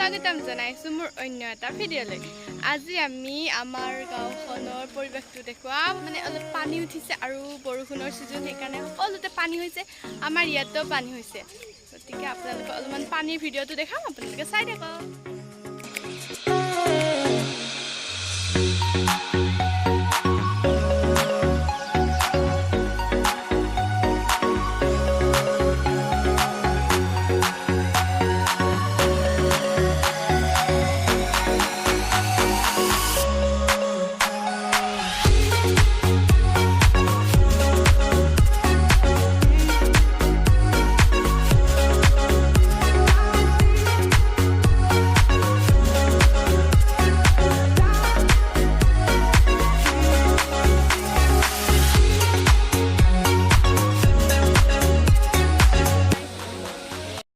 স্বাগতম জনাইছোঁ মোৰ অন্য এটা ভিডিঅ'লৈ। আজি আমি আমাৰ গাঁওখনৰ পৰিৱেশটো দেখুৱাম। মানে অলপ পানী উঠিছে আৰু বৰষুণৰ ছিজন, সেইকাৰণে সকলোতে পানী হৈছে, আমাৰ ইয়াতেও পানী হৈছে। গতিকে আপোনালোকে অলপমান পানীৰ ভিডিঅ'টো দেখাম, আপোনালোকে চাই থাকক।